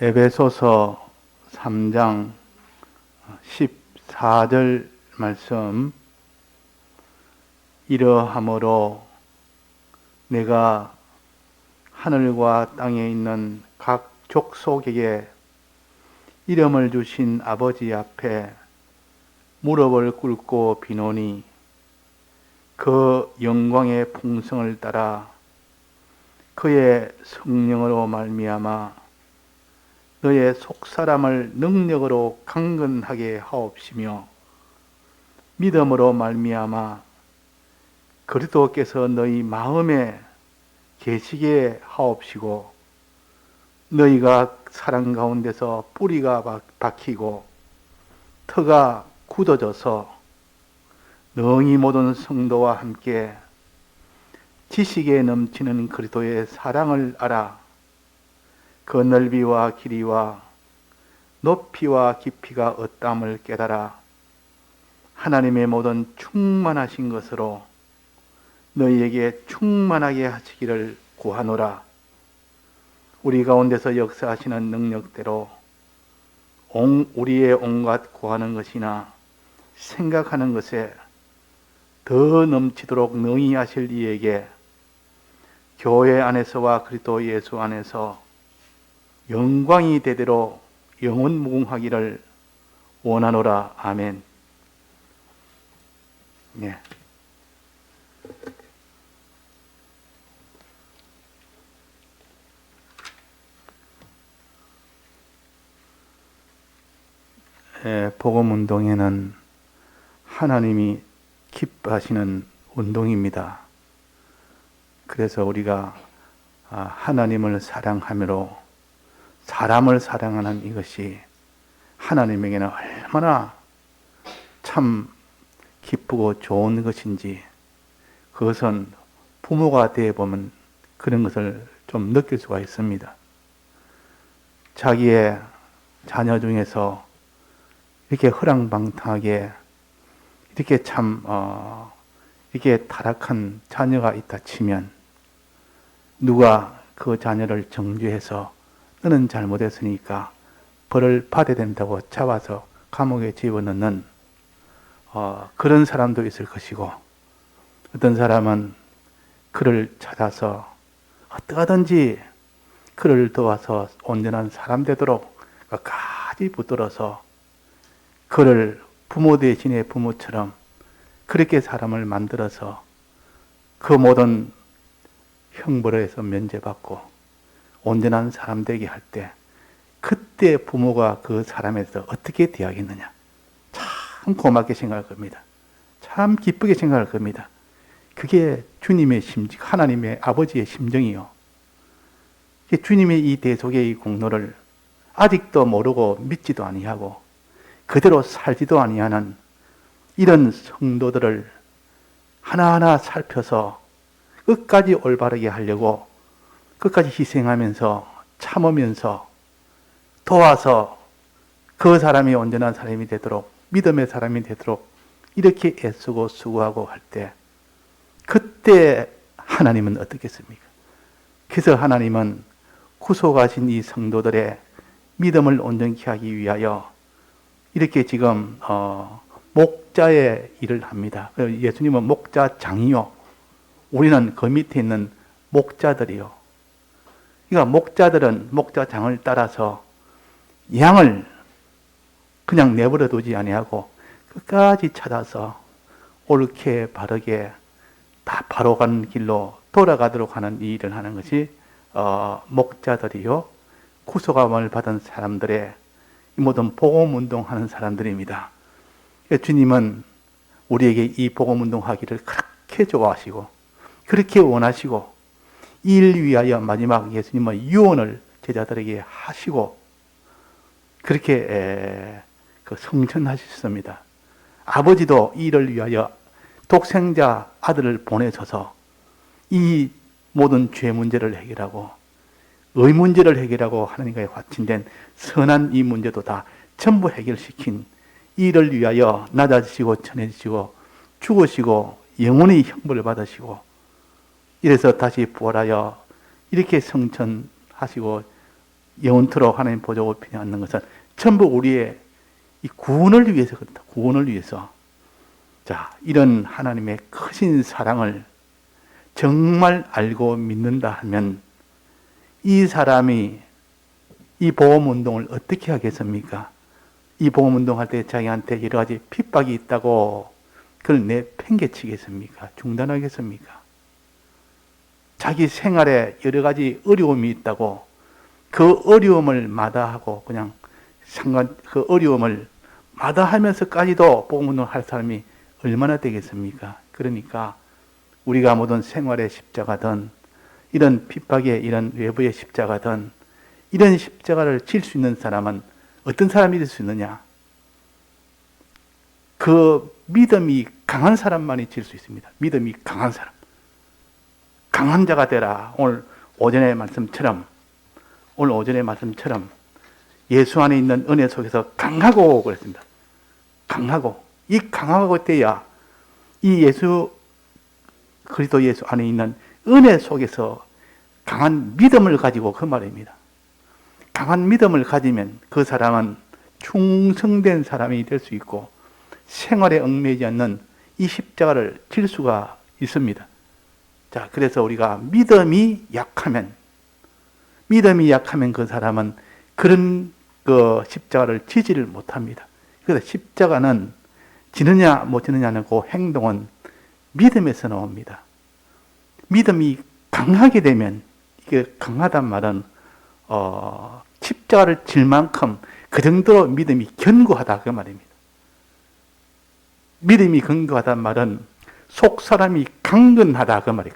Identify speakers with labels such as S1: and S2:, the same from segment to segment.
S1: 에베소서 3장 14절 말씀. 이러함으로 내가 하늘과 땅에 있는 각 족속에게 이름을 주신 아버지 앞에 무릎을 꿇고 비노니 그 영광의 풍성을 따라 그의 성령으로 말미암아 너의 속사람을 능력으로 강건하게 하옵시며 믿음으로 말미암아 그리스도께서 너희 마음에 계시게 하옵시고 너희가 사랑 가운데서 뿌리가 박히고 터가 굳어져서 능히 모든 성도와 함께 지식에 넘치는 그리스도의 사랑을 알아 그 넓이와 길이와 높이와 깊이가 어떠함을 깨달아 하나님의 모든 충만하신 것으로 너희에게 충만하게 하시기를 구하노라. 우리 가운데서 역사하시는 능력대로 우리의 온갖 구하는 것이나 생각하는 것에 더 넘치도록 능히 하실 이에게 교회 안에서와 그리스도 예수 안에서 영광이 대대로 영원 무궁하기를 원하노라. 아멘. 네. 복음 운동회는 하나님이 기뻐하시는 운동입니다. 그래서 우리가 하나님을 사랑함으로 사람을 사랑하는 이것이 하나님에게는 얼마나 참 기쁘고 좋은 것인지 그것은 부모가 되어보면 그런 것을 좀 느낄 수가 있습니다. 자기의 자녀 중에서 이렇게 허랑방탕하게 이렇게 이렇게 타락한 자녀가 있다 치면 누가 그 자녀를 정죄해서 너는 잘못했으니까 벌을 받아야 된다고 잡아서 감옥에 집어넣는 그런 사람도 있을 것이고 어떤 사람은 그를 찾아서 어떠하든지 그를 도와서 온전한 사람 되도록 끝까지 붙들어서 그를 부모 대신에 부모처럼 그렇게 사람을 만들어서 그 모든 형벌에서 면제받고 온전한 사람 되게 할 때 그때 부모가 그 사람에서 어떻게 대하겠느냐. 참 고맙게 생각할 겁니다. 참 기쁘게 생각할 겁니다. 그게 주님의 심정, 하나님의 아버지의 심정이요. 주님의 이 대속의 이 공로를 아직도 모르고 믿지도 아니하고 그대로 살지도 아니하는 이런 성도들을 하나하나 살펴서 끝까지 올바르게 하려고 끝까지 희생하면서 참으면서 도와서 그 사람이 온전한 사람이 되도록 믿음의 사람이 되도록 이렇게 애쓰고 수고하고 할 때 그때 하나님은 어떻겠습니까? 그래서 하나님은 구속하신 이 성도들의 믿음을 온전케 하기 위하여 이렇게 지금 목자의 일을 합니다. 예수님은 목자장이요. 우리는 그 밑에 있는 목자들이요. 그러니까 목자들은 목자장을 따라서 양을 그냥 내버려 두지 아니하고 끝까지 찾아서 옳게 바르게 다 바로 가는 길로 돌아가도록 하는 이 일을 하는 것이 목자들이요. 구속함을 받은 사람들의 모든 복음운동하는 사람들입니다. 주님은 우리에게 이 복음운동하기를 그렇게 좋아하시고 그렇게 원하시고 이를 위하여 마지막 예수님은 유언을 제자들에게 하시고 그렇게 성천하셨습니다. 아버지도 이를 위하여 독생자 아들을 보내셔서 이 모든 죄 문제를 해결하고 의 문제를 해결하고 하나님과의 확신된 선한 이 문제도 다 전부 해결시킨 이를 위하여 낮아지시고 천해지시고 죽으시고 영원히 형벌을 받으시고 이래서 다시 부활하여 이렇게 성천하시고 영원토록 하나님 보좌 우편에 앉는 것은 전부 우리의 이 구원을 위해서 그렇다. 구원을 위해서. 자, 이런 하나님의 크신 사랑을 정말 알고 믿는다 하면 이 사람이 이 보험운동을 어떻게 하겠습니까? 이 보험운동할 때 자기한테 여러 가지 핍박이 있다고 그걸 내팽개치겠습니까? 중단하겠습니까? 자기 생활에 여러 가지 어려움이 있다고 그 어려움을 마다하고 그냥 그 어려움을 마다하면서까지도 보험운동을 할 사람이 얼마나 되겠습니까? 그러니까 우리가 모든 생활의 십자가든 이런 핍박의 이런 외부의 십자가든 이런 십자가를 질 수 있는 사람은 어떤 사람이 될 수 있느냐? 그 믿음이 강한 사람만이 질 수 있습니다. 믿음이 강한 사람. 강한 자가 되라. 오늘 오전의 말씀처럼 예수 안에 있는 은혜 속에서 강하고 그랬습니다. 강하고. 이 강하고 때야 이 그리스도 예수 안에 있는 은혜 속에서 강한 믿음을 가지고 그 말입니다. 강한 믿음을 가지면 그 사람은 충성된 사람이 될 수 있고 생활에 얽매이지 않는 이 십자가를 질 수가 있습니다. 자, 그래서 우리가 믿음이 약하면 그 사람은 그런 그 십자가를 지지를 못합니다. 그래서 십자가는 지느냐 못 지느냐는 그 행동은 믿음에서 나옵니다. 믿음이 강하게 되면 이게 강하단 말은 십자가를 질 만큼 그 정도로 믿음이 견고하다 그 말입니다. 믿음이 견고하단 말은 속 사람이 강건하다 그 말이에요.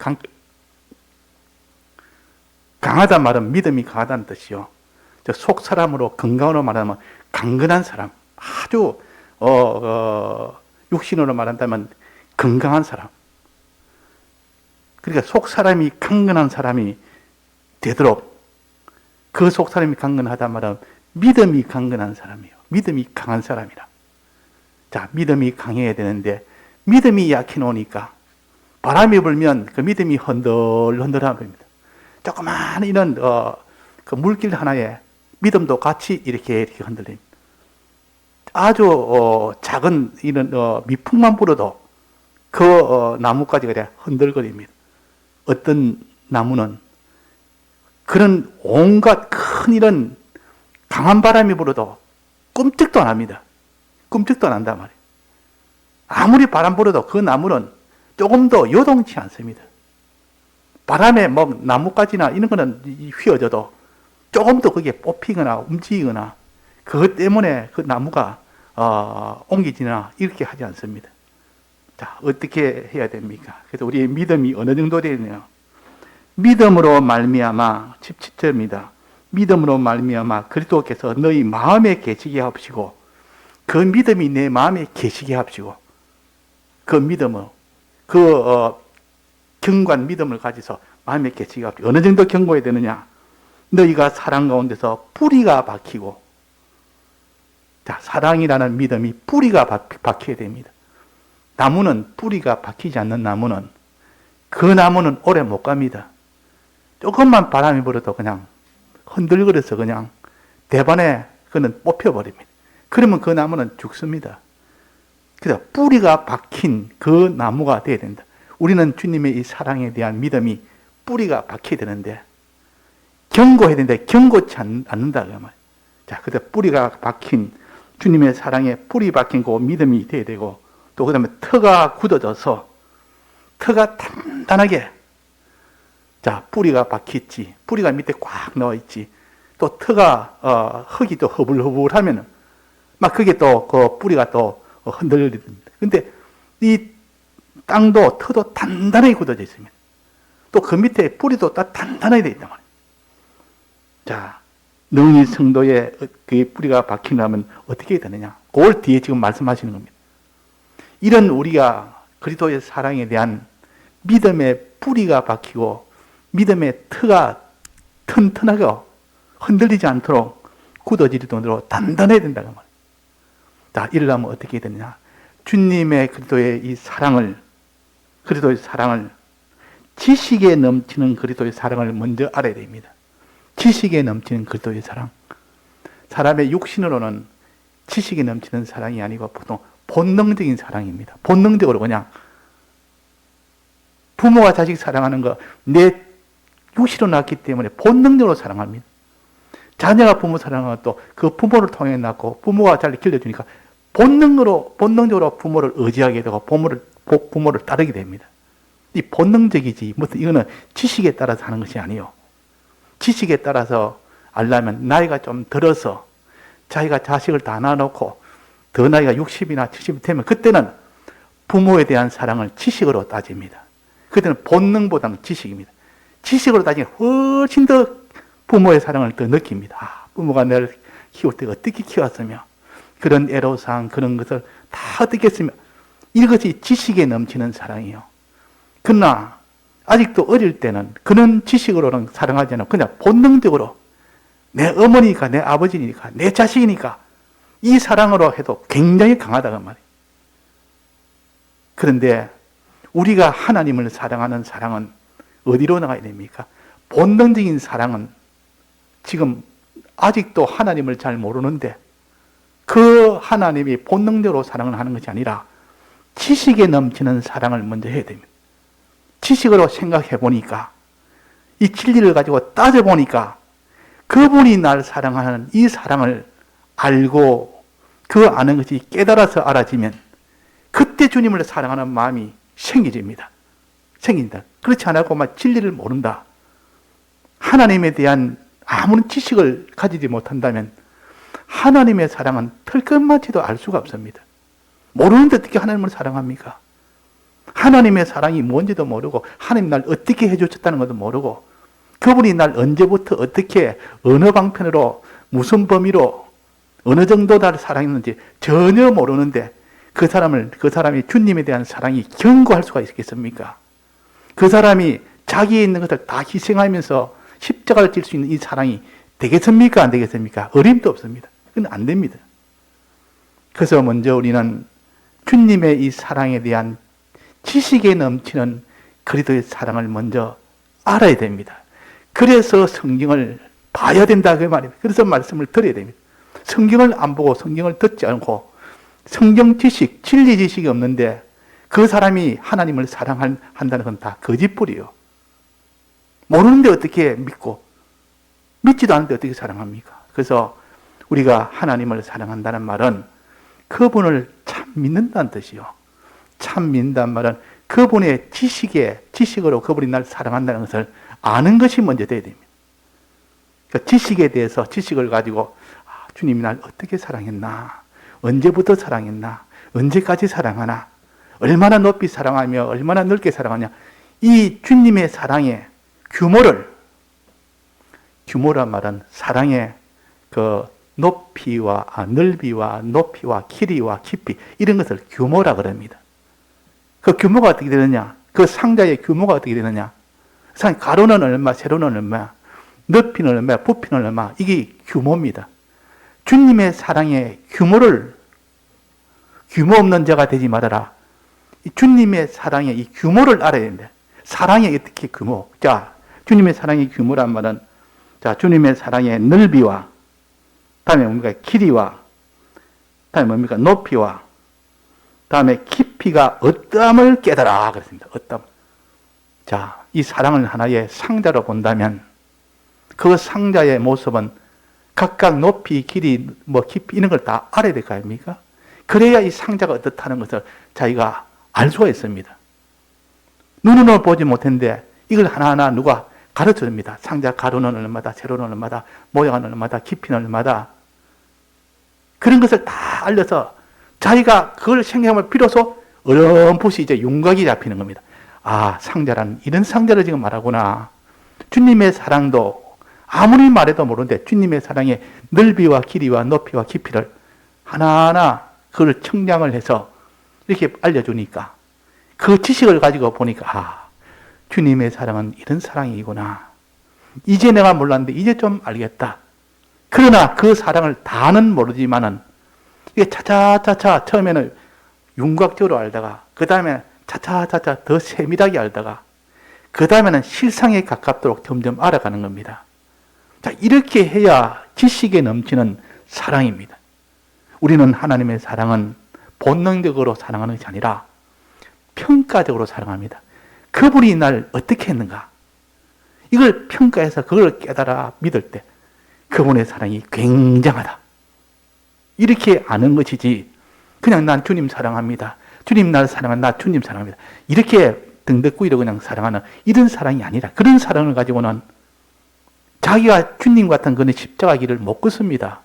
S1: 강하단 말은 믿음이 강하다는 뜻이요. 속 사람으로 건강으로 말하면 강건한 사람, 아주 육신으로 말한다면 건강한 사람. 그러니까 속 사람이 강건한 사람이 되도록 그 속 사람이 강건하단 말은 믿음이 강건한 사람이에요. 믿음이 강한 사람이라. 자, 믿음이 강해야 되는데 믿음이 약해 놓으니까 바람이 불면 그 믿음이 흔들흔들한 겁니다. 조그마한 이런 그 물길 하나에 믿음도 같이 이렇게 흔들립니다. 아주 작은 이런 미풍만 불어도 그 나무까지 그래 흔들거립니다. 어떤 나무는 그런 온갖 큰 이런 강한 바람이 불어도 끔찍도 안 합니다. 끔찍도 안 한단 말이에요. 아무리 바람 불어도 그 나무는 조금도 요동치 않습니다. 바람에 뭐 나뭇가지나 이런 거는 휘어져도 조금도 그게 뽑히거나 움직이거나 그것 때문에 그 나무가 옮기지나 이렇게 하지 않습니다. 자, 어떻게 해야 됩니까? 그래서 우리의 믿음이 어느 정도 되느냐? 믿음으로 말미암아 17절입니다. 믿음으로 말미암아 그리스도께서 너희 마음에 계시게 하시고 그 믿음이 내 마음에 계시게 하시고 그 믿음을 견고한 믿음을 가지서 마음에 계시게 하시고 어느 정도 견고해야 되느냐? 너희가 사랑 가운데서 뿌리가 박히고 자, 사랑이라는 믿음이 뿌리가 박혀야 됩니다. 나무는 뿌리가 박히지 않는 나무는 그 나무는 오래 못 갑니다. 조금만 바람이 불어도 그냥 흔들거려서 그냥 대반에 그는 뽑혀버립니다. 그러면 그 나무는 죽습니다. 그래서 뿌리가 박힌 그 나무가 되어야 된다. 우리는 주님의 이 사랑에 대한 믿음이 뿌리가 박혀야 되는데 견고해야 되는데 견고치 않는다 그 말. 자, 그래서 뿌리가 박힌 주님의 사랑에 뿌리 박힌 그 믿음이 되어야 되고 또 그다음에 터가 굳어져서 터가 단단하게 자, 뿌리가 박혔지. 뿌리가 밑에 꽉 나와 있지. 또 터가 흙이 또 허불허불하면은 막 그게 또 그 뿌리가 또 흔들립니다. 근데 이 땅도 터도 단단하게 굳어져 있습니다. 또 그 밑에 뿌리도 단단하게 되어 있단 말이에요. 자, 능히 성도의 그 뿌리가 박히려면 어떻게 되느냐? 그걸 뒤에 지금 말씀하시는 겁니다. 이런 우리가 그리스도의 사랑에 대한 믿음의 뿌리가 박히고 믿음의 터가 튼튼하게 흔들리지 않도록 굳어질 정도로 단단해야 된다는 말이에요. 자, 이러려면 어떻게 되느냐? 주님의 그리스도의 이 사랑을 지식에 넘치는 그리스도의 사랑을 먼저 알아야 됩니다. 지식에 넘치는 그리스도의 사랑. 사람의 육신으로는 지식에 넘치는 사랑이 아니고 보통 본능적인 사랑입니다. 본능적으로 그냥 부모가 자식 사랑하는 거 내 육신으로 낳았기 때문에 본능적으로 사랑합니다. 자녀가 부모 사랑하고 또 그 부모를 통해 낳고 부모가 잘 길러주니까 본능적으로 부모를 의지하게 되고 부모를 따르게 됩니다. 이 본능적이지 무슨 이거는 지식에 따라서 하는 것이 아니에요. 지식에 따라서 알려면 나이가 좀 들어서 자기가 자식을 다 낳아놓고 더 나이가 60이나 70이 되면 그때는 부모에 대한 사랑을 지식으로 따집니다. 그때는 본능보다는 지식입니다. 지식으로 따지면 훨씬 더 부모의 사랑을 더 느낍니다. 부모가 나를 키울 때 어떻게 키웠으며 그런 애로사항 그런 것을 다 어떻게 했으며 이것이 지식에 넘치는 사랑이에요. 그러나 아직도 어릴 때는 그런 지식으로는 사랑하지 않고 그냥 본능적으로 내 어머니니까 내 아버지니까 내 자식이니까 이 사랑으로 해도 굉장히 강하다고 말이에요. 그런데 우리가 하나님을 사랑하는 사랑은 어디로 나가야 됩니까? 본능적인 사랑은 지금 아직도 하나님을 잘 모르는데 그 하나님이 본능적으로 사랑을 하는 것이 아니라 지식에 넘치는 사랑을 먼저 해야 됩니다. 지식으로 생각해 보니까 이 진리를 가지고 따져 보니까 그분이 날 사랑하는 이 사랑을 알고 그 아는 것이 깨달아서 알아지면 그때 주님을 사랑하는 마음이 생긴다. 그렇지 않고 막 진리를 모른다. 하나님에 대한 아무런 지식을 가지지 못한다면 하나님의 사랑은 털끝만치도 알 수가 없습니다. 모르는데 어떻게 하나님을 사랑합니까? 하나님의 사랑이 뭔지도 모르고 하나님 날 어떻게 해주셨다는 것도 모르고 그분이 날 언제부터 어떻게 어느 방편으로 무슨 범위로 어느 정도 나를 사랑했는지 전혀 모르는데 그 사람이 주님에 대한 사랑이 견고할 수가 있겠습니까? 그 사람이 자기에 있는 것을 다 희생하면서 십자가를 질 수 있는 이 사랑이 되겠습니까? 안 되겠습니까? 어림도 없습니다. 그건 안 됩니다. 그래서 먼저 우리는 주님의 이 사랑에 대한 지식에 넘치는 그리스도의 사랑을 먼저 알아야 됩니다. 그래서 성경을 봐야 된다 그 말입니다. 그래서 말씀을 들어야 됩니다. 성경을 안 보고 성경을 듣지 않고 성경 지식, 진리 지식이 없는데 그 사람이 하나님을 사랑한다는 건 다 거짓불이에요. 모르는데 어떻게 믿고 믿지도 않는데 어떻게 사랑합니까? 그래서 우리가 하나님을 사랑한다는 말은 그분을 참 믿는다는 뜻이요. 참 믿는다는 말은 그분의 지식으로 그분이 날 사랑한다는 것을 아는 것이 먼저 돼야 됩니다. 그러니까 지식에 대해서 지식을 가지고 주님이 날 어떻게 사랑했나? 언제부터 사랑했나? 언제까지 사랑하나? 얼마나 높이 사랑하며 얼마나 넓게 사랑하냐? 이 주님의 사랑의 규모란 말은 사랑의 그 높이와 넓이와 높이와 길이와 깊이 이런 것을 규모라 그럽니다. 그 규모가 어떻게 되느냐? 그 상자의 규모가 어떻게 되느냐? 가로는 얼마, 세로는 얼마, 높이는 얼마, 부피는 얼마 이게 규모입니다. 주님의 사랑의 규모 없는 자가 되지 말아라. 이 주님의 사랑의 이 규모를 알아야 됩니다. 사랑의 어떻게 규모? 자, 주님의 사랑의 규모란 말은 자, 주님의 사랑의 넓이와 다음에 뭡니까? 길이와 다음에 뭡니까? 높이와 다음에 깊이가 어떠함을 깨달아 그랬습니다. 어떠함. 자, 이 사랑을 하나의 상자로 본다면 그 상자의 모습은 각각 높이, 길이, 깊이 이런 걸 다 알아야 될 거 아닙니까? 그래야 이 상자가 어떻다는 것을 자기가 알 수가 있습니다. 눈으로 보지 못했는데 이걸 하나하나 누가 가르쳐 줍니다. 상자 가로는 얼마다, 세로는 얼마다, 모양은 얼마다, 깊이는 얼마다. 그런 것을 다 알려서 자기가 그걸 생각하면 비로소 어렴풋이 이제 윤곽이 잡히는 겁니다. 아, 상자란 이런 상자를 지금 말하구나. 주님의 사랑도 아무리 말해도 모르는데 주님의 사랑의 넓이와 길이와 높이와 깊이를 하나하나 그걸 청량을 해서 이렇게 알려주니까 그 지식을 가지고 보니까 주님의 사랑은 이런 사랑이구나. 이제 내가 몰랐는데 이제 좀 알겠다. 그러나 그 사랑을 다는 모르지만은 이게 차차차차 처음에는 윤곽적으로 알다가 그 다음에 차차차차 더 세밀하게 알다가 그 다음에는 실상에 가깝도록 점점 알아가는 겁니다. 자, 이렇게 해야 지식에 넘치는 사랑입니다. 우리는 하나님의 사랑은 본능적으로 사랑하는 것이 아니라 평가적으로 사랑합니다. 그분이 날 어떻게 했는가? 이걸 평가해서 그걸 깨달아 믿을 때 그분의 사랑이 굉장하다. 이렇게 아는 것이지 그냥 난 주님 사랑합니다. 주님 나를 사랑한다. 나 주님 사랑합니다. 이렇게 등덕구이로 그냥 사랑하는 이런 사랑이 아니라 그런 사랑을 가지고는 자기가 주님 같은 그런 십자가 길을 못 걷습니다.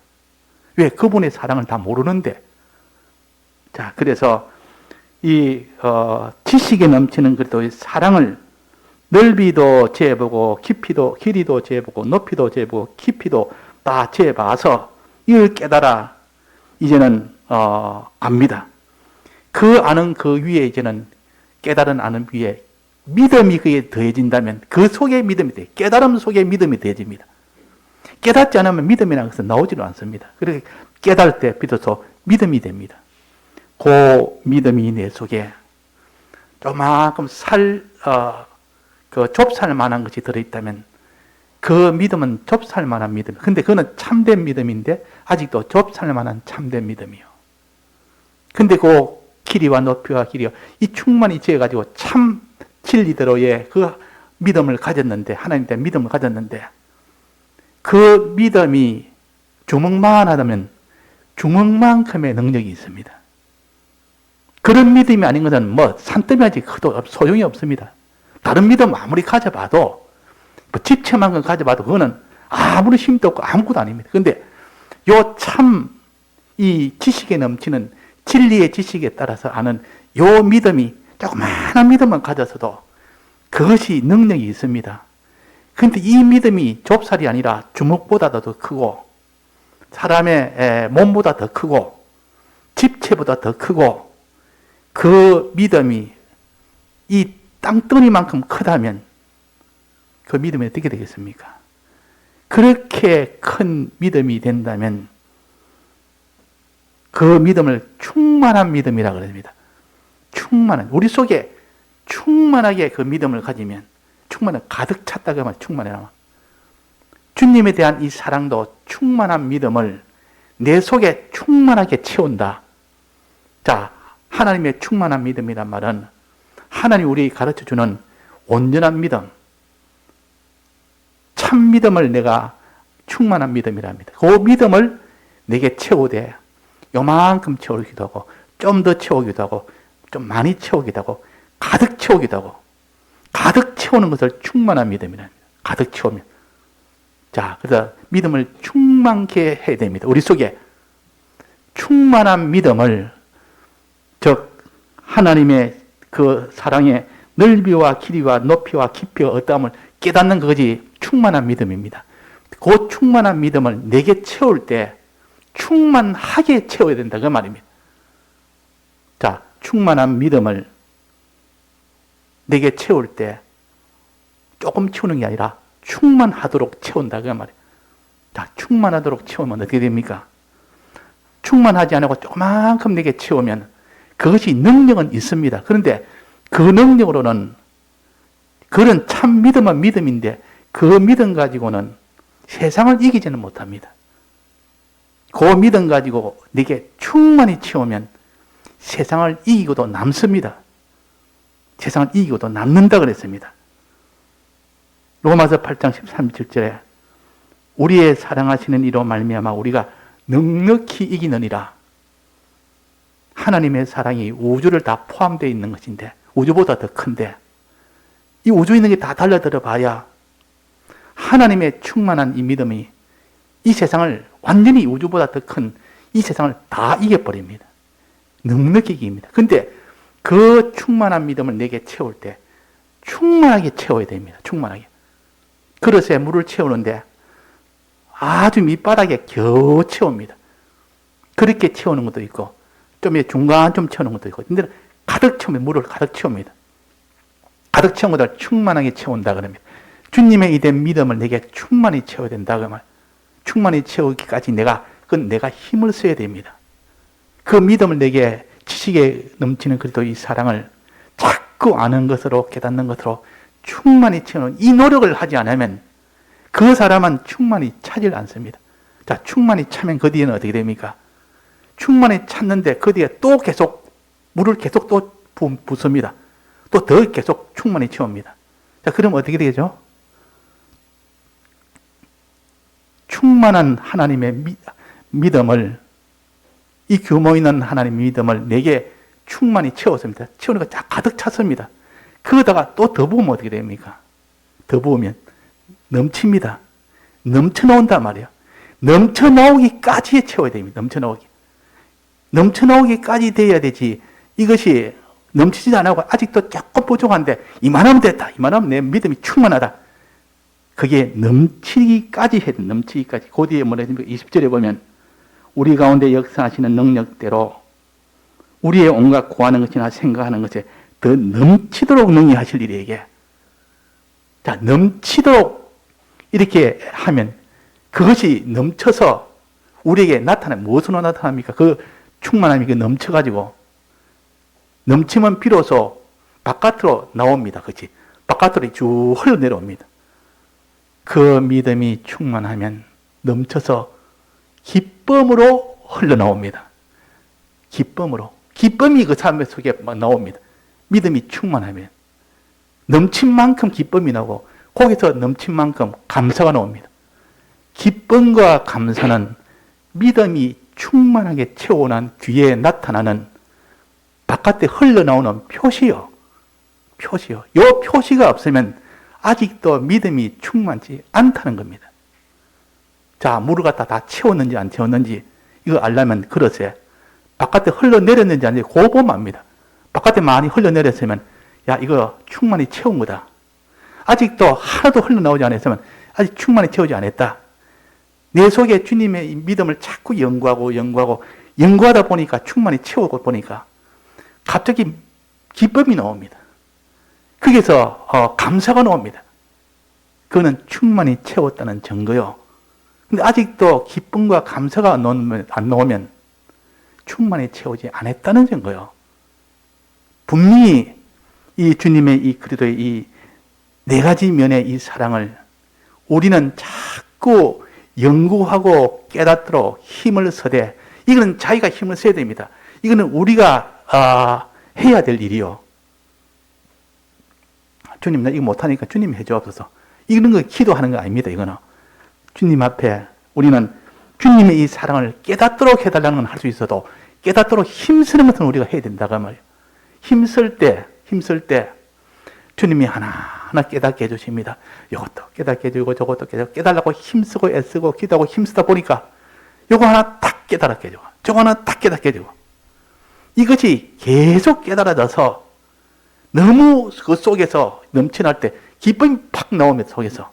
S1: 왜? 그분의 사랑을 다 모르는데. 자, 그래서 이 지식에 넘치는 그래도 사랑을 넓이도 재보고 깊이도 길이도 재보고 높이도 재보고 깊이도 다 재봐서 이걸 깨달아 이제는 압니다. 그 아는 그 위에 이제는 깨달은 아는 위에 믿음이 그에 더해진다면 그 속에 믿음이 돼. 깨달음 속에 믿음이 더해집니다. 깨닫지 않으면 믿음이라는 것은 나오지도 않습니다. 그래서 깨달을 때 비로소 믿음이 됩니다. 그 믿음이 내 속에 조만큼 그 좁쌀만한 것이 들어있다면 그 믿음은 좁쌀만한 믿음. 근데 그거는 참된 믿음인데 아직도 좁쌀만한 참된 믿음이요. 근데 그 길이와 높이와 길이와 이 충만히 지어가지고 참 진리대로의 그 믿음을 가졌는데, 하나님에 대한 믿음을 가졌는데, 그 믿음이 주먹만 하다면 주먹만큼의 능력이 있습니다. 그런 믿음이 아닌 것은 뭐 산더미까지 커도 소용이 없습니다. 다른 믿음 아무리 가져봐도, 뭐 집체만큼 가져봐도 그거는 아무리 힘도 없고 아무것도 아닙니다. 근데 요 참 이 지식에 넘치는 진리의 지식에 따라서 아는 요 믿음이 조그마한 믿음을 가졌어도 그것이 능력이 있습니다. 그런데 이 믿음이 좁쌀이 아니라 주먹보다도 더 크고 사람의 몸보다 더 크고 집체보다 더 크고 그 믿음이 이 땅덩이만큼 크다면 그 믿음이 어떻게 되겠습니까? 그렇게 큰 믿음이 된다면 그 믿음을 충만한 믿음이라고 합니다. 충만한, 우리 속에 충만하게 그 믿음을 가지면 충만한, 가득 찼다고 하면 충만해라. 주님에 대한 이 사랑도 충만한 믿음을 내 속에 충만하게 채운다. 자, 하나님의 충만한 믿음이란 말은 하나님 우리에게 가르쳐주는 온전한 믿음, 참 믿음을 내가 충만한 믿음이랍니다. 그 믿음을 내게 채우되 요만큼 채우기도 하고 좀 더 채우기도 하고 좀 많이 채우기도 하고 가득 채우기도 하고 가득 채우는 것을 충만한 믿음이랍니다. 가득 채우면. 자, 그래서 믿음을 충만케 해야 됩니다. 우리 속에 충만한 믿음을, 즉 하나님의 그 사랑의 넓이와 길이와 높이와 깊이와 어떠함을 깨닫는 그것이 충만한 믿음입니다. 그 충만한 믿음을 내게 채울 때 충만하게 채워야 된다 그 말입니다. 자, 충만한 믿음을 내게 채울 때 조금 채우는 게 아니라 충만하도록 채운다 그 말이에요. 자, 충만하도록 채우면 어떻게 됩니까? 충만하지 않고 조그만큼 내게 채우면 그것이 능력은 있습니다. 그런데 그 능력으로는 그런 참 믿음은 믿음인데 그 믿음 가지고는 세상을 이기지는 못합니다. 그 믿음 가지고 내게 충만히 채우면 세상을 이기고도 남습니다. 세상을 이기고도 남는다 그랬습니다. 로마서 8장 13절에 우리의 사랑하시는 이로 말미암아 우리가 넉넉히 이기느니라. 하나님의 사랑이 우주를 다 포함되어 있는 것인데 우주보다 더 큰데 이 우주에 있는 게 다 달려들어 봐야 하나님의 충만한 이 믿음이 이 세상을 완전히 우주보다 더 큰 이 세상을 다 이겨버립니다. 넉넉히 이깁니다. 근데 그 충만한 믿음을 내게 채울 때 충만하게 채워야 됩니다. 충만하게. 그릇에 물을 채우는데 아주 밑바닥에 겨우 채웁니다. 그렇게 채우는 것도 있고 좀 중간쯤 채우는 것도 있고 근데 가득 채우면 물을 가득 채웁니다. 가득 채운 것을 충만하게 채운다 그럽니다. 주님의 이된 믿음을 내게 충만히 채워야 된다 그 말. 충만히 채우기까지 내가 힘을 써야 됩니다. 그 믿음을 내게 지식에 넘치는 그리도 이 사랑을 자꾸 아는 것으로 깨닫는 것으로 충만히 채우는 이 노력을 하지 않으면 그 사람은 충만히 차질 않습니다. 자, 충만히 차면 그 뒤에는 어떻게 됩니까? 충만히 찼는데 그 뒤에 또 계속 물을 계속 또 붓습니다. 또 더 계속 충만히 채웁니다. 자, 그럼 어떻게 되죠? 충만한 하나님의 믿음을, 이 규모 있는 하나님의 믿음을 내게 충만히 채웠습니다. 채우니까 쫙 가득 찼습니다. 그러다가 또 더 부으면 어떻게 됩니까? 더 부으면 넘칩니다. 넘쳐나온단 말이에요. 넘쳐나오기까지 채워야 됩니다. 넘쳐나오기까지 돼야 되지. 이것이 넘치지 않고 아직도 조금 부족한데 이만하면 됐다. 이만하면 내 믿음이 충만하다. 그게 넘치기까지 해야 돼. 넘치기까지. 그 뒤에 뭐라 했습니까? 20절에 보면 우리 가운데 역사하시는 능력대로 우리의 온갖 구하는 것이나 생각하는 것에 더 넘치도록 능히 하실 일이에게. 자, 넘치도록 이렇게 하면 그것이 넘쳐서 우리에게 무엇으로 나타납니까? 그 충만함이 넘쳐가지고 넘치면 비로소 바깥으로 나옵니다. 그렇지? 바깥으로 쭉 흘러내려옵니다. 그 믿음이 충만하면 넘쳐서 기쁨으로 흘러나옵니다. 기쁨이 그 삶 속에 막 나옵니다. 믿음이 충만하면 넘친 만큼 기쁨이 나오고 거기서 넘친 만큼 감사가 나옵니다. 기쁨과 감사는 믿음이 충만하게 채워난 뒤에 나타나는 바깥에 흘러나오는 표시요. 요 표시가 없으면 아직도 믿음이 충만치 않다는 겁니다. 자, 물을 갖다 다 채웠는지 안 채웠는지 이거 알려면 그릇에 바깥에 흘러내렸는지 안 내렸는지 그거 보면 압니다. 바깥에 많이 흘러내렸으면 야, 이거 충만히 채운 거다. 아직도 하나도 흘러나오지 않았으면 아직 충만히 채우지 않았다. 내 속에 주님의 믿음을 자꾸 연구하다 보니까 충만히 채우고 보니까 갑자기 기쁨이 나옵니다. 거기서 감사가 나옵니다. 그거는 충만히 채웠다는 증거요. 근데 아직도 기쁨과 감사가 안 나오면 충만히 채우지 않았다는 증거요. 분명히 이 주님의 이 그리스도의 이 네 가지 면의 이 사랑을 우리는 자꾸 연구하고 깨닫도록 힘을 써대. 이거는 자기가 힘을 써야 됩니다. 이거는 우리가 해야 될 일이요. 주님, 나 이거 못하니까 주님 해주옵소서. 이런 거 기도하는 거 아닙니다. 이거는 주님 앞에 우리는 주님의 이 사랑을 깨닫도록 해달라는 건 할 수 있어도 깨닫도록 힘쓰는 것은 우리가 해야 된다고 말이에요. 힘쓸 때 주님이 하나하나 깨닫게 해주십니다. 이것도 깨닫게 해주고 저것도 깨달라고 힘쓰고 애쓰고 기도하고 힘쓰다 보니까 이거 하나 딱 깨달게 해주고 저거 하나 딱 깨닫게 해주고 이것이 계속 깨달아져서 너무 그 속에서 넘쳐날 때 기쁨이 팍 나옵니다. 속에서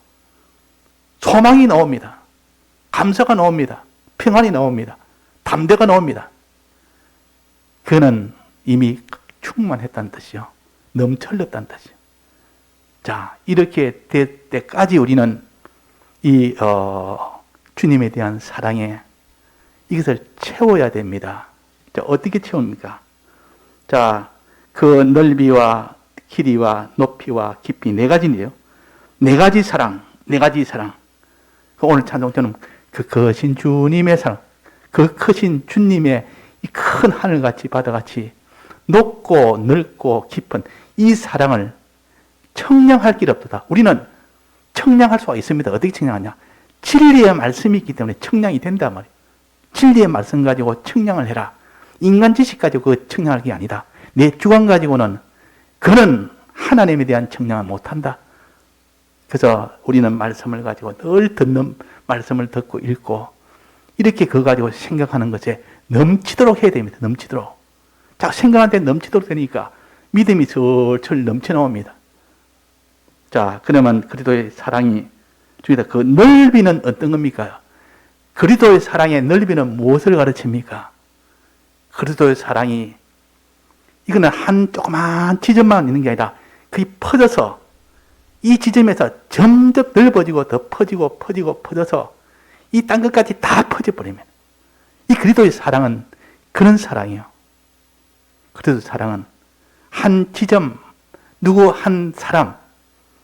S1: 소망이 나옵니다. 감사가 나옵니다. 평안이 나옵니다. 담대가 나옵니다. 그는 이미 충만했다는 뜻이요. 넘쳐흘렀다는 뜻이요. 자, 이렇게 될 때까지 우리는 이 주님에 대한 사랑에 이것을 채워야 됩니다. 자, 어떻게 채웁니까? 자, 그 넓이와 길이와 높이와 깊이 네 가지인데요. 네 가지 사랑. 오늘 찬송처럼 그 크신 주님의 사랑, 그 크신 주님의 이 큰 하늘같이 바다같이 높고 넓고 깊은 이 사랑을 청량할 길 없도다. 우리는 청량할 수가 있습니다. 어떻게 청량하냐? 진리의 말씀이 있기 때문에 청량이 된단 말이에요. 진리의 말씀 가지고 청량을 해라. 인간 지식 가지고 그 청량할 게 아니다. 내 주관 가지고는 그는 하나님에 대한 청량을 못한다. 그래서 우리는 말씀을 가지고 늘 듣는 말씀을 듣고 읽고 이렇게 그거 가지고 생각하는 것에 넘치도록 해야 됩니다. 넘치도록. 자, 생각할 때 넘치도록 되니까 믿음이 슬슬 넘쳐나옵니다. 자, 그러면 그리스도의 사랑이 중에다 그 넓이는 어떤 겁니까? 그리스도의 사랑의 넓이는 무엇을 가르칩니까? 그리스도의 사랑이 이거는 한 조그만 지점만 있는 게 아니라 그게 퍼져서 이 지점에서 점점 넓어지고 더 퍼져서 이 땅 끝까지 다 퍼져버리면 이 그리스도의 사랑은 그런 사랑이에요. 그리스도의 사랑은 한 지점, 누구 한 사람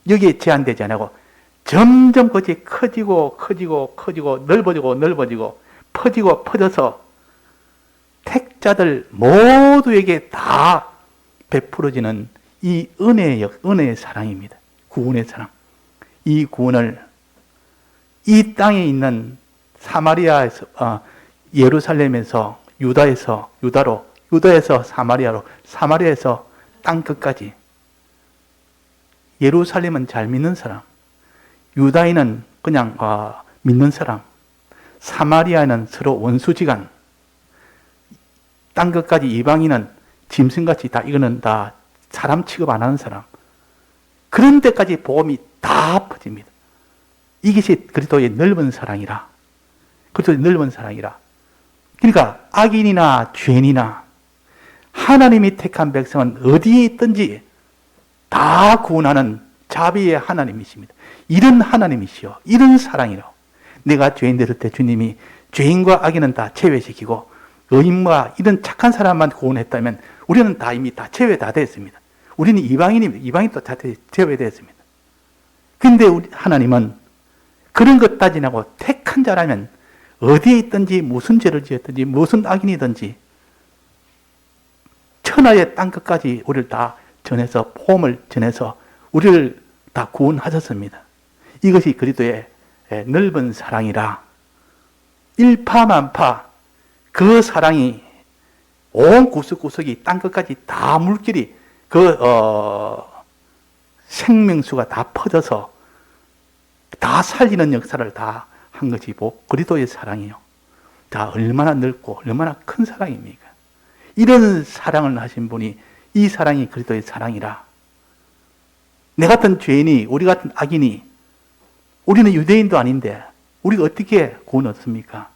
S1: 여기에 제한되지 않고 점점 그것이 커지고 넓어지고 퍼져서 택자들 모두에게 다 베풀어지는 이 은혜의 사랑입니다. 구원의 사랑. 이 구원을 이 땅에 있는 사마리아에서, 예루살렘에서 유다에서 사마리아에서 땅 끝까지. 예루살렘은 잘 믿는 사람, 유다인은 그냥 믿는 사람, 사마리아는 서로 원수지간, 땅 끝까지 이방인은 짐승같이 이거는 다 사람 취급 안 하는 사람. 그런 데까지 복음이 다 퍼집니다. 이것이 그리스도의 넓은 사랑이라. 그리스도의 넓은 사랑이라. 그러니까 악인이나 죄인이나 하나님이 택한 백성은 어디에 있든지 다 구원하는 자비의 하나님이십니다. 이런 하나님이시여, 이런 사랑이라고. 내가 죄인 됐을 때 주님이 죄인과 악인은 다 제외시키고 의인과 이런 착한 사람만 구원했다면 우리는 다 이미 다 제외 다 됐습니다. 우리는 이방인입니다. 이방인도 다 제외됐습니다. 근데 우리 하나님은 그런 것 따지냐고 택한 자라면 어디에 있든지 무슨 죄를 지었든지 무슨 악인이든지 천하의 땅 끝까지 우리를 다 전해서 복음을 전해서 우리를 다 구원하셨습니다. 이것이 그리스도의 넓은 사랑이라. 일파만파 그 사랑이 온 구석구석이 땅 끝까지 다 물길이 생명수가 다 퍼져서 다 살리는 역사를 다 한 것이 그리스도의 사랑이요. 다 얼마나 넓고 얼마나 큰 사랑입니까? 이런 사랑을 하신 분이 이 사랑이 그리스도의 사랑이라. 내 같은 죄인이, 우리 같은 악인이, 우리는 유대인도 아닌데 우리가 어떻게 구원 얻습니까?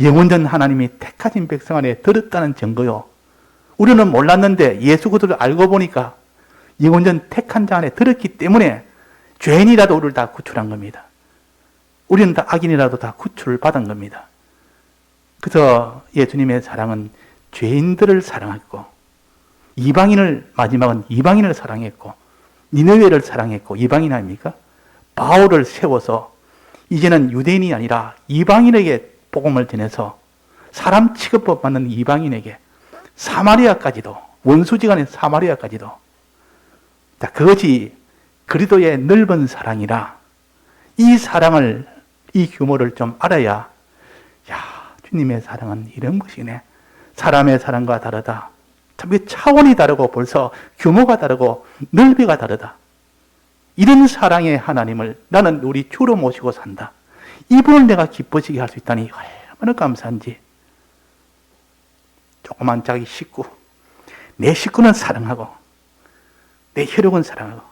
S1: 영원전 하나님이 택하신 백성 안에 들었다는 증거요. 우리는 몰랐는데 예수 그리스도를 알고 보니까 영원전 택한 자 안에 들었기 때문에 죄인이라도 우리를 다 구출한 겁니다. 우리는 다 악인이라도 다 구출을 받은 겁니다. 그래서 예수님의 사랑은 죄인들을 사랑했고 마지막은 이방인을 사랑했고 니느웨를 사랑했고 이방인 아닙니까? 바울을 세워서 이제는 유대인이 아니라 이방인에게 복음을 전해서 사람 취급받는 이방인에게 사마리아까지도 원수지간의 사마리아까지도 자, 그것이 그리스도의 넓은 사랑이라. 이 사랑을 이 규모를 좀 알아야 주님의 사랑은 이런 것이네. 사람의 사랑과 다르다. 참 차원이 다르고 벌써 규모가 다르고 넓이가 다르다. 이런 사랑의 하나님을 나는 우리 주로 모시고 산다. 이분을 내가 기뻐지게 할 수 있다니 얼마나 감사한지. 조그만 자기 식구, 내 식구는 사랑하고 내 혈육은 사랑하고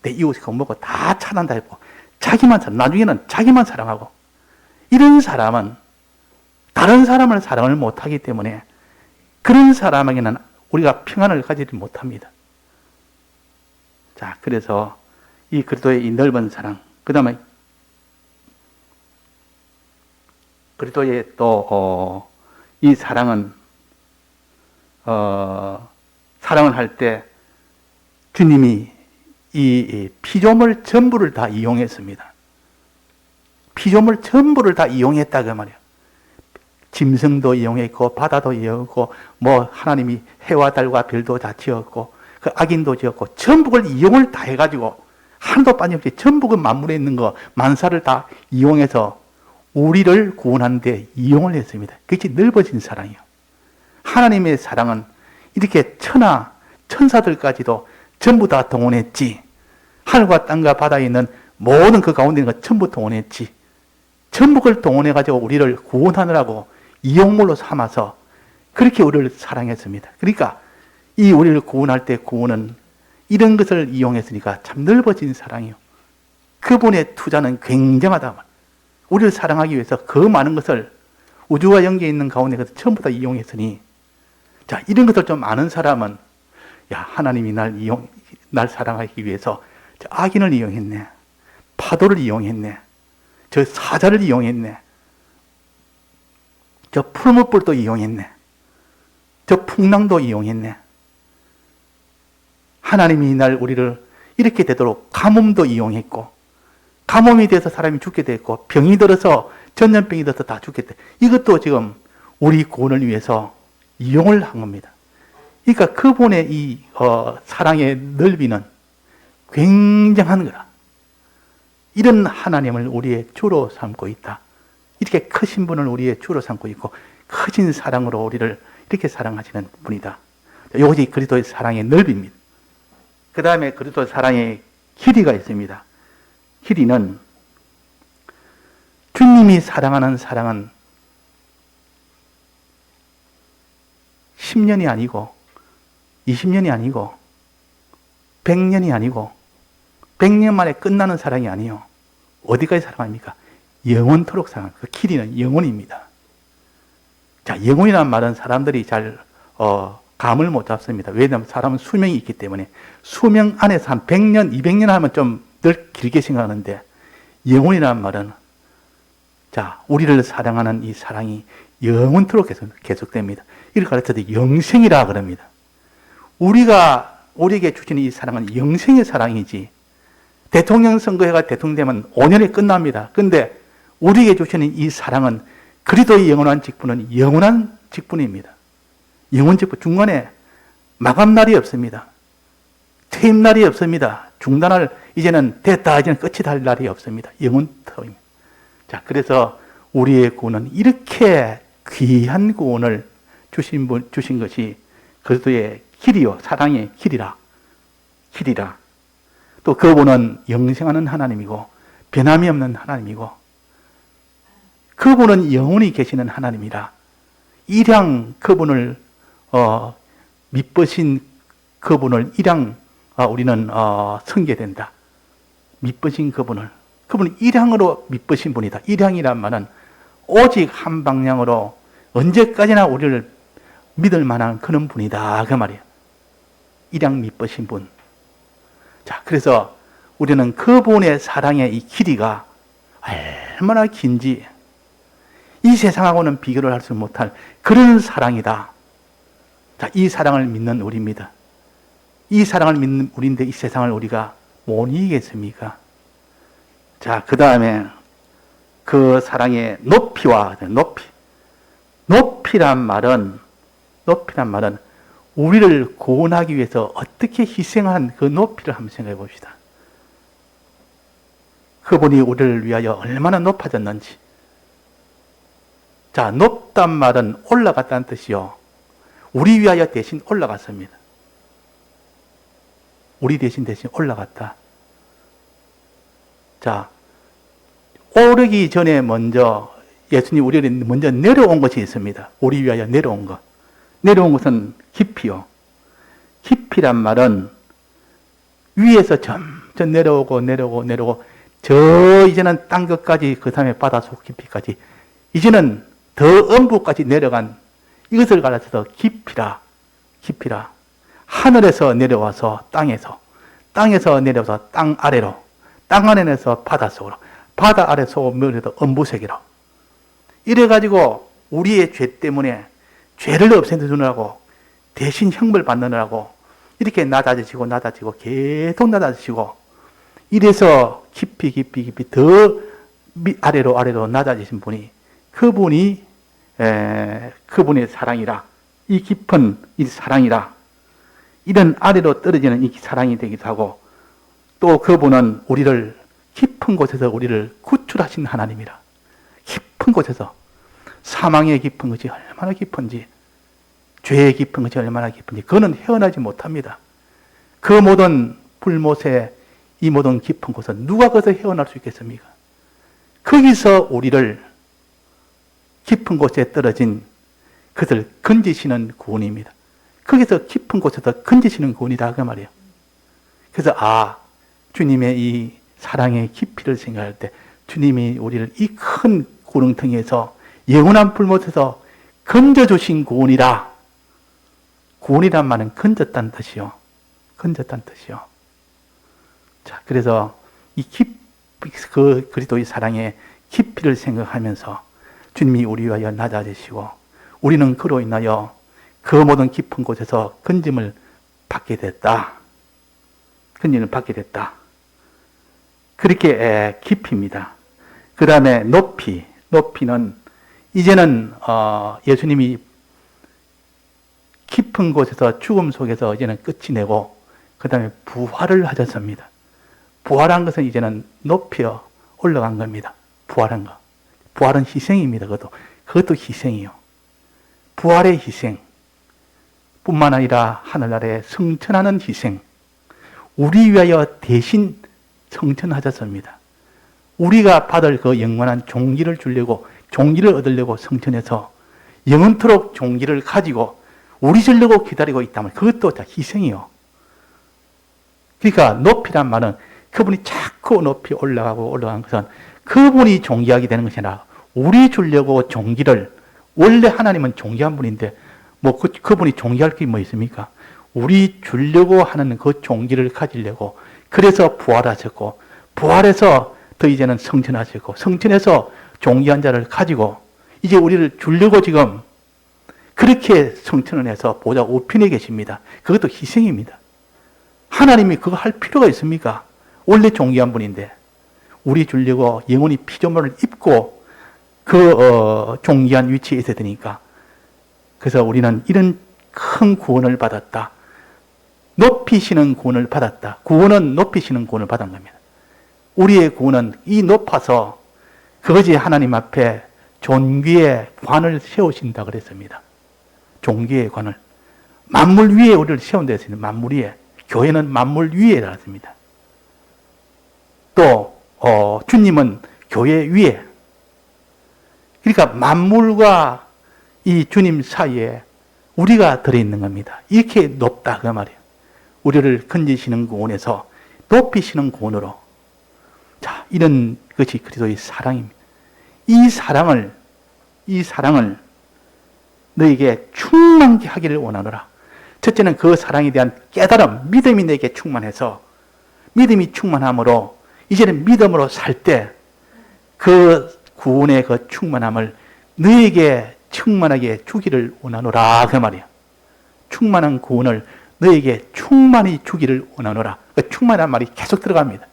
S1: 내 이웃이 뭐고 다 차단다 했고 자기만 나중에는 자기만 사랑하고 이런 사람은 다른 사람을 사랑을 못하기 때문에 그런 사람에게는 우리가 평안을 가지지 못합니다. 자, 그래서 이 그리스도의 이 넓은 사랑, 그 다음에 그리스도의 또 이 사랑은 사랑을 할 때 주님이 이 피조물 전부를 다 이용했습니다. 피조물 전부를 다 이용했다 그 말이에요. 짐승도 이용했고 바다도 이용했고 하나님이 해와 달과 별도 다 지었고 그 악인도 지었고 전부 걸 이용을 다 해가지고 하나도 빠짐없이 전부 그 만물에 있는 거 만사를 다 이용해서 우리를 구원하는 데 이용을 했습니다. 그것이 넓어진 사랑이에요. 하나님의 사랑은 이렇게 천사들까지도 전부 다 동원했지. 하늘과 땅과 바다에 있는 모든 그 가운데 있는 거 전부 동원했지. 전부 그걸 동원해가지고 우리를 구원하느라고 이용물로 삼아서 그렇게 우리를 사랑했습니다. 그러니까 이 우리를 구원할 때 구원은 이런 것을 이용했으니까 참 넓어진 사랑이요. 그분의 투자는 굉장하다. 우리를 사랑하기 위해서 그 많은 것을 우주와 영계에 있는 가운데 것을 전부 다 이용했으니 자, 이런 것을 좀 아는 사람은 하나님이 날 사랑하기 위해서 저 악인을 이용했네. 파도를 이용했네. 저 사자를 이용했네. 저 풀무불도 이용했네. 저 풍랑도 이용했네. 하나님이 우리를 이렇게 되도록 가뭄도 이용했고, 가뭄이 돼서 사람이 죽게 됐고, 병이 들어서 전염병이 들어서 다 죽게 돼. 이것도 지금 우리 구원을 위해서 이용을 한 겁니다. 그러니까 그분의 이 사랑의 넓이는 굉장한 거라. 이런 하나님을 우리의 주로 삼고 있다. 이렇게 크신 분을 우리의 주로 삼고 있고, 크신 사랑으로 우리를 이렇게 사랑하시는 분이다. 이것이 그리스도의 사랑의 넓이입니다. 그 다음에 그리스도의 사랑의 길이가 있습니다. 길이는 주님이 사랑하는 사랑은 10년이 아니고 20년이 아니고 100년이 아니고 100년 만에 끝나는 사랑이 아니요. 어디까지 사랑합니까? 영원토록 사랑합니다. 그 길이는 영원입니다. 자, 영원이라는 말은 사람들이 잘 감을 못 잡습니다. 왜냐하면 사람은 수명이 있기 때문에 수명 안에서 한 100년, 200년 하면 좀 늘 길게 생각하는데 영원이라는 말은 자, 우리를 사랑하는 이 사랑이 영원토록 계속됩니다. 이를 가르쳐도 영생이라 그럽니다. 우리에게 주시는 이 사랑은 영생의 사랑이지 대통령 선거회가 대통령되면 5년에 끝납니다. 그런데 우리에게 주시는 이 사랑은 그리스도의 영원한 직분은 영원한 직분입니다. 영원 직분 중간에 마감날이 없습니다. 퇴임날이 없습니다. 중단할 이제는 됐다 이제는 끝이 달 날이 없습니다. 영원토록입니다. 자, 그래서 우리의 구원은 이렇게 귀한 구원을 주신 것이 그리스도의 길이요 사랑의 길이라. 또 그분은 영생하는 하나님이고 변함이 없는 하나님이고 그분은 영원히 계시는 하나님이라. 일양 그분을 믿으신 그분을 일양 우리는 섬겨야 믿으신 그분은 일향으로 믿으신 분이다. 일향이란 말은 오직 한 방향으로 언제까지나 우리를 믿을 만한 그런 분이다. 그 말이에요. 일향 믿으신 분. 자, 그래서 우리는 그분의 사랑의 이 길이가 얼마나 긴지 이 세상하고는 비교를 할 수 못할 그런 사랑이다. 자, 이 사랑을 믿는 우리입니다. 이 사랑을 믿는 우리인데 이 세상을 우리가 못 이기겠습니까? 자, 그 다음에 그 사랑의 높이와 높이란 말은 우리를 구원하기 위해서 어떻게 희생한 그 높이를 한번 생각해 봅시다. 그분이 우리를 위하여 얼마나 높아졌는지. 자, 높단 말은 올라갔다는 뜻이요. 우리 위하여 대신 올라갔습니다. 우리 대신 올라갔다. 자, 오르기 전에 먼저 예수님 우리를 먼저 내려온 것이 있습니다. 우리 위하여 내려온 것. 내려온 것은 깊이요. 깊이란 말은 위에서 점점 내려오고 저 이제는 땅 끝까지 그 다음에 바닷속 깊이까지 이제는 더 엄부까지 내려간 이것을 가르쳐서 깊이라. 하늘에서 내려와서 땅에서 내려와서 땅 아래로, 땅 안에서 바다 속으로, 바다 아래서 면에도 엄부세계로. 이래가지고 우리의 죄 때문에 죄를 없애주느라고 대신 형벌 받느라고 이렇게 낮아지시고 계속 낮아지시고 이래서 깊이 더 아래로 낮아지신 분이 그분의 사랑이라. 이 깊은 이 사랑이라. 이런 아래로 떨어지는 이 사랑이 되기도 하고 또 그분은 우리를 깊은 곳에서 우리를 구출하신 하나님이라. 깊은 곳에서 사망의 깊은 것이 얼마나 깊은지 죄의 깊은 것이 얼마나 깊은지 그거는 헤어나지 못합니다. 그 모든 불못에 이 모든 깊은 곳은 누가 거기서 헤어날 수 있겠습니까? 거기서 우리를 깊은 곳에 떨어진 그것을 건지시는 구원입니다. 거기서 깊은 곳에서 건지시는 구원이다 그 말이에요. 그래서 주님의 이 사랑의 깊이를 생각할 때 주님이 우리를 이 큰 구렁텅이에서 영원한 불못에서 건져주신 구원이라. 구원이란 말은 건졌다는 뜻이요. 자, 그래서 그 그리스도의 사랑의 깊이를 생각하면서 주님이 우리 위하여 낮아지시고 우리는 그로 인하여 그 모든 깊은 곳에서 건짐을 받게 됐다. 선진을 받게 됐다. 그렇게 깊이입니다. 그 다음에 높이는 이제는 예수님이 깊은 곳에서 죽음 속에서 이제는 끝이 내고 그 다음에 부활을 하셨습니다. 부활한 것은 이제는 높여 올라간 겁니다. 부활한 거. 부활은 희생입니다. 그것도 희생이요. 부활의 희생. 뿐만 아니라 하늘나라에 승천하는 희생. 우리 위하여 대신 성천하셨습니다. 우리가 받을 그 영원한 종기를 주려고, 종기를 얻으려고 성천해서 영원토록 종기를 가지고 우리 주려고 기다리고 있다면 그것도 다 희생이요. 그러니까 높이란 말은 그분이 자꾸 높이 올라간 것은 그분이 종기하게 되는 것이 아니라 우리 주려고 종기를, 원래 하나님은 종기한 분인데 뭐 그분이 종기할 게 뭐 있습니까? 우리 주려고 하는 그 종기를 가지려고, 그래서 부활하셨고, 부활해서 더 이제는 성천하셨고, 성천해서 종기한 자를 가지고 이제 우리를 주려고 지금 그렇게 성천을 해서 보좌 우편에 계십니다. 그것도 희생입니다. 하나님이 그거 할 필요가 있습니까? 원래 종기한 분인데 우리 주려고 영원히 피조물을 입고 그 종기한 위치에 있어야 되니까. 그래서 우리는 이런 큰 구원을 받았다. 높이시는 구원을 받았다. 구원은 높이시는 구원을 받은 겁니다. 우리의 구원은 이 높아서 그것이 하나님 앞에 존귀의 관을 세우신다 그랬습니다. 존귀의 관을. 만물 위에 우리를 세운다 했습니다. 만물 위에. 교회는 만물 위에라 했습니다. 또 주님은 교회 위에. 그러니까 만물과 이 주님 사이에 우리가 들어있는 겁니다. 이렇게 높다 그 말이에요. 우리를 건지시는 구원에서 높이시는 구원으로. 자, 이런 것이 그리스도의 사랑입니다. 이 사랑을 너에게 충만케 하기를 원하노라. 첫째는 그 사랑에 대한 깨달음, 믿음이 내게 충만해서, 믿음이 충만함으로 이제는 믿음으로 살 때 그 구원의 그 충만함을 너에게 충만하게 주기를 원하노라 그 말이야. 충만한 구원을 너에게 충만히 주기를 원하노라. 그 충만한 말이 계속 들어갑니다.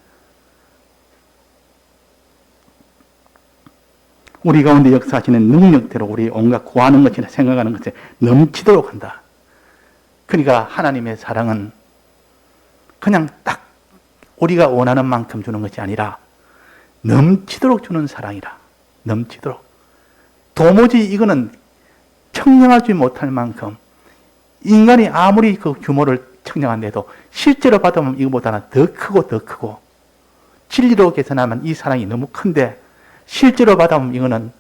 S1: 우리 가운데 역사하시는 능력대로 우리 온갖 구하는 것이나 생각하는 것에 넘치도록 한다. 그러니까 하나님의 사랑은 그냥 딱 우리가 원하는 만큼 주는 것이 아니라 넘치도록 주는 사랑이라. 넘치도록. 도무지 이거는 청량하지 못할 만큼, 인간이 아무리 그 규모를 청량한데도 실제로 받으면 이거보다는 더 크고 진리로 계산하면 이 사랑이 너무 큰데 실제로 받아보면 이거는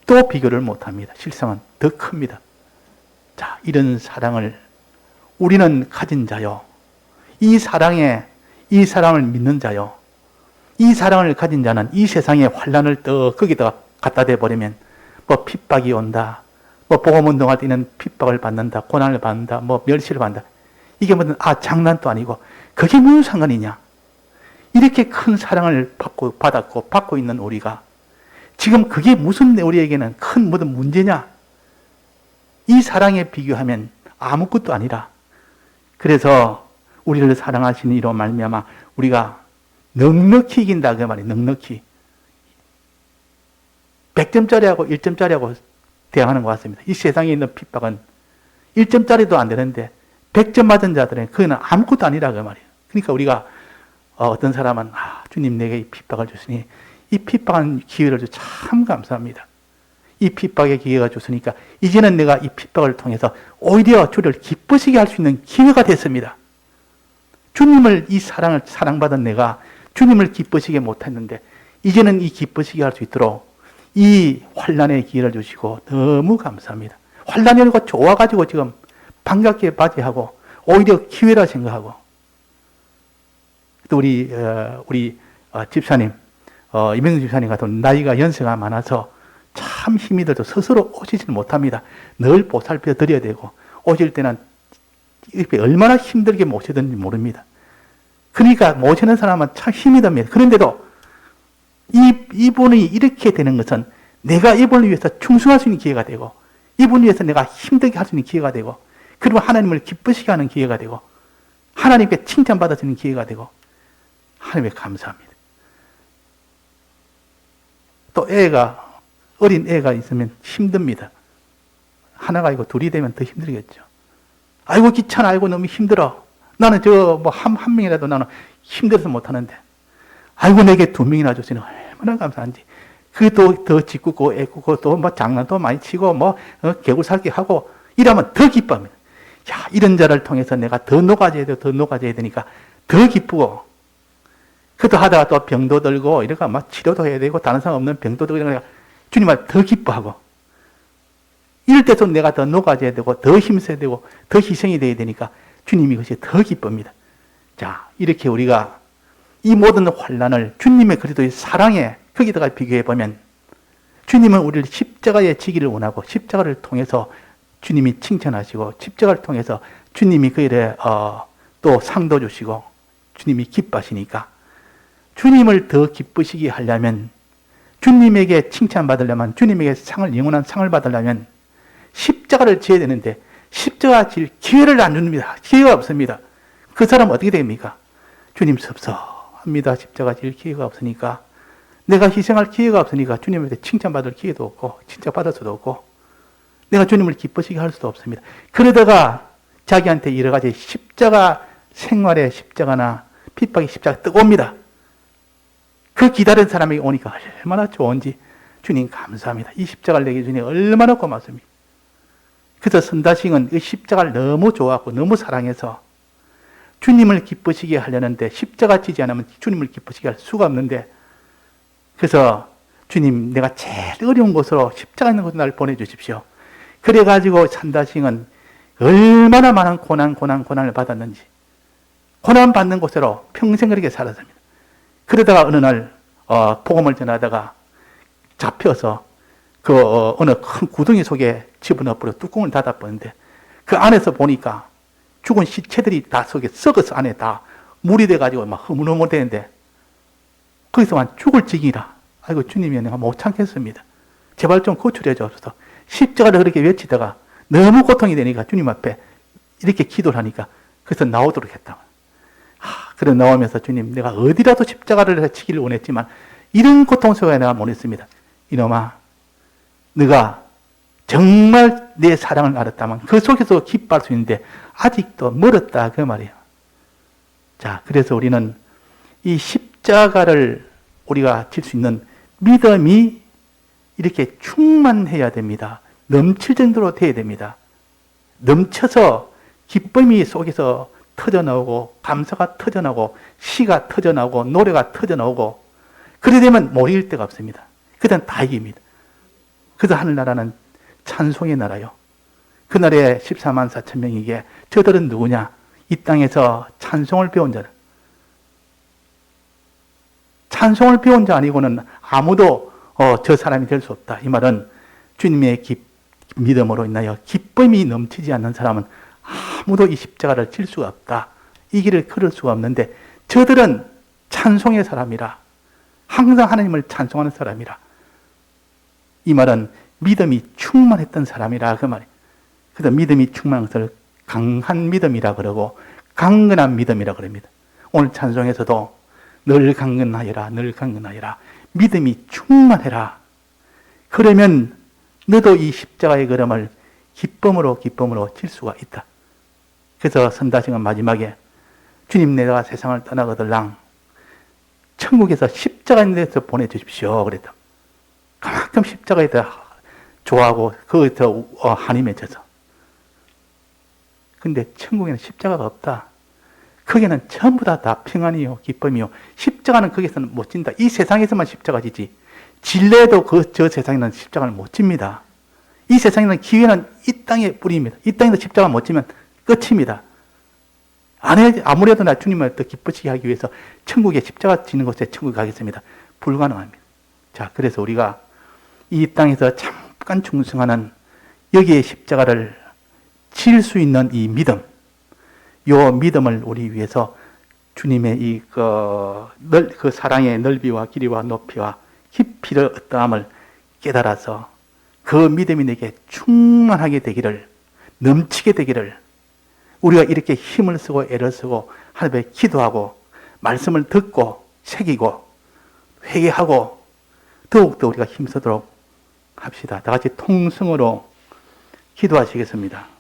S1: 또 비교를 못합니다. 실상은 더 큽니다. 자, 이런 사랑을 우리는 가진 자요. 이 사랑을 믿는 자요. 이 사랑을 가진 자는 이 세상의 환란을 또 거기다 갖다 대버리면 뭐 핍박이 온다. 뭐 복음운동할 때는 핍박을 받는다. 고난을 받는다. 뭐 멸시를 받는다. 이게 무슨 장난도 아니고 그게 무슨 상관이냐. 이렇게 큰 사랑을 받고 있는 우리가 지금 그게 무슨 우리에게는 큰 무슨 문제냐? 이 사랑에 비교하면 아무것도 아니라. 그래서 우리를 사랑하시는 이로 말미암아 우리가 넉넉히 이긴다 그 말이에요. 넉넉히. 100점짜리하고 1점짜리하고 대항하는 것 같습니다. 이 세상에 있는 핍박은 1점짜리도 안 되는데 100점 맞은 자들은 그거는 아무것도 아니라 그 말이에요. 그러니까 우리가 어떤 사람은 주님 내게 이 핍박을 주시니 이 핍박한 기회를 주 참 감사합니다. 이 핍박의 기회가 줬으니까 이제는 내가 이 핍박을 통해서 오히려 주를 기쁘시게 할 수 있는 기회가 됐습니다. 주님을 이 사랑받은 내가 주님을 기쁘시게 못했는데 이제는 이 기쁘시게 할 수 있도록 이 환난의 기회를 주시고 너무 감사합니다. 환난이 오고 좋아가지고 지금 반갑게 맞이하고 오히려 기회라 생각하고 또 우리 집사님 이명수 집사님 같은 나이가 연세가 많아서 참 힘이 들어서 스스로 오시지는 못합니다. 늘 보살펴 드려야 되고 오실 때는 얼마나 힘들게 모시든지 모릅니다. 그러니까 모시는 사람은 참 힘이 듭니다. 그런데도 이분이 이렇게 되는 것은 내가 이분을 위해서 충성할 수 있는 기회가 되고 이분을 위해서 내가 힘들게 할 수 있는 기회가 되고 그리고 하나님을 기쁘시게 하는 기회가 되고 하나님께 칭찬받을 수 있는 기회가 되고 하나님께 감사합니다. 또 어린 애가 있으면 힘듭니다. 하나가 아니고 둘이 되면 더 힘들겠죠. 아이고 귀찮아, 아이고 너무 힘들어. 나는 한 명이라도 나는 힘들어서 못하는데, 아이고 내게 2명이나 줬으니 얼마나 감사한지. 그도 더 짓궂고 애꾸고 또 장난도 많이 치고 개굴살기 하고 이러면 더 기뻐합니다. 야, 이런 자를 통해서 내가 더 녹아져야 되니까 더 기쁘고, 그도 하다가 또 병도 들고 이러니까 치료도 해야 되고 다른 사람 없는 병도 들고 이러니까 주님을 더 기뻐하고, 이럴 때도 내가 더 녹아져야 되고 더 힘써야 되고 더 희생이 돼야 되니까 주님이 그것이 더 기쁩니다. 자, 이렇게 우리가 이 모든 환난을 주님의 그리스도의 사랑에 거기다가 비교해 보면, 주님은 우리를 십자가에 지기를 원하고 십자가를 통해서 주님이 칭찬하시고 십자가를 통해서 주님이 그 일에 또 상도 주시고 주님이 기뻐하시니까, 주님을 더 기쁘시게 하려면, 주님에게 칭찬받으려면, 주님에게 영원한 상을 받으려면 십자가를 지어야 되는데 십자가 질 기회를 안 줍니다. 기회가 없습니다. 그 사람은 어떻게 됩니까? 주님 섭섭합니다. 십자가 질 기회가 없으니까, 내가 희생할 기회가 없으니까 주님한테 칭찬받을 기회도 없고 칭찬받을 수도 없고 내가 주님을 기쁘시게 할 수도 없습니다. 그러다가 자기한테 여러 가지 십자가 생활의 십자가나 핍박의 십자가 뜨거웁니다. 그 기다린 사람에게 오니까 얼마나 좋은지 주님 감사합니다. 이 십자가를 내게 주니 얼마나 고맙습니다. 그래서 선다싱은 이 십자가를 너무 좋아하고 너무 사랑해서 주님을 기쁘시게 하려는데 십자가 지지 않으면 주님을 기쁘시게 할 수가 없는데, 그래서 주님 내가 제일 어려운 곳으로 십자가 있는 곳으로 나를 보내주십시오. 그래가지고 산다싱은 얼마나 많은 고난을 받았는지, 고난 받는 곳으로 평생 그렇게 살았습니다. 그러다가 어느 날 복음을 전하다가 잡혀서 어느 큰 구덩이 속에 집어넣어버려 뚜껑을 닫아버렸는데, 그 안에서 보니까 죽은 시체들이 다 속에 썩어서 안에 다 물이 돼가지고 막 흐물흐물되는데, 거기서만 죽을 지경이라, 아이고 주님이 내가 못 참겠습니다. 제발 좀 구출해 주옵소서. 십자가를 그렇게 외치다가 너무 고통이 되니까 주님 앞에 이렇게 기도를 하니까 그래서 나오도록 했다. 그래 나오면서 주님, 내가 어디라도 십자가를 치기를 원했지만 이런 고통 속에 내가 못 했습니다. 이놈아, 네가 정말 내 사랑을 알았다면 그 속에서 기뻐할 수 있는데 아직도 멀었다, 그 말이에요. 자, 그래서 우리는 이 십자가를 우리가 질 수 있는 믿음이 이렇게 충만해야 됩니다. 넘칠 정도로 돼야 됩니다. 넘쳐서 기쁨이 속에서 터져나오고 감사가 터져나오고 시가 터져나오고 노래가 터져나오고, 그래 되면 못 이길 데가 없습니다. 그땐 다 이깁니다. 그래서 하늘나라는 찬송의 나라요. 그날에 14만 4천 명이게 저들은 누구냐? 이 땅에서 찬송을 배운 자들. 찬송을 배운 자 아니고는 아무도 저 사람이 될 수 없다. 이 말은 주님의 믿음으로 인하여 기쁨이 넘치지 않는 사람은 아무도 이 십자가를 질 수가 없다. 이 길을 걸을 수가 없는데, 저들은 찬송의 사람이라, 항상 하나님을 찬송하는 사람이라. 이 말은 믿음이 충만했던 사람이라, 그 말이에요. 그래서 믿음이 충만한 것을 강한 믿음이라 그러고 강건한 믿음이라 그럽니다. 오늘 찬송에서도 늘 강건하여라, 늘 강건하여라, 믿음이 충만해라. 그러면 너도 이 십자가의 걸음을 기쁨으로 칠 수가 있다. 그래서 선다싱은 마지막에 주님, 내가 세상을 떠나거들랑 천국에서 십자가 있는 데서 보내주십시오 그랬다. 그만큼 십자가에 대해 좋아하고 거기서 한이 맺혀서. 근데 천국에는 십자가가 없다. 거기는 전부 다 평안이요 기쁨이요. 십자가는 거기서는 못 진다. 이 세상에서만 십자가 지지, 진례도 저 세상에는 십자가를 못 집니다. 이 세상에는 기회는 이 땅에 뿌립니다. 이 땅에서 십자가 못 지면 끝입니다. 아무래도 나 주님을 더 기쁘시게 하기 위해서 천국에 십자가 지는 곳에 천국에 가겠습니다. 불가능합니다. 자, 그래서 우리가 이 땅에서 잠깐 충성하는 여기에 십자가를 질 수 있는 이 믿음, 요 믿음을 우리 위해서 주님의 그 사랑의 넓이와 길이와 높이와 깊이를 어떠함을 깨달아서 그 믿음이 내게 충만하게 되기를, 넘치게 되기를, 우리가 이렇게 힘을 쓰고 애를 쓰고 하나님께 기도하고 말씀을 듣고 새기고 회개하고 더욱더 우리가 힘쓰도록 합시다. 다 같이 통성으로 기도하시겠습니다.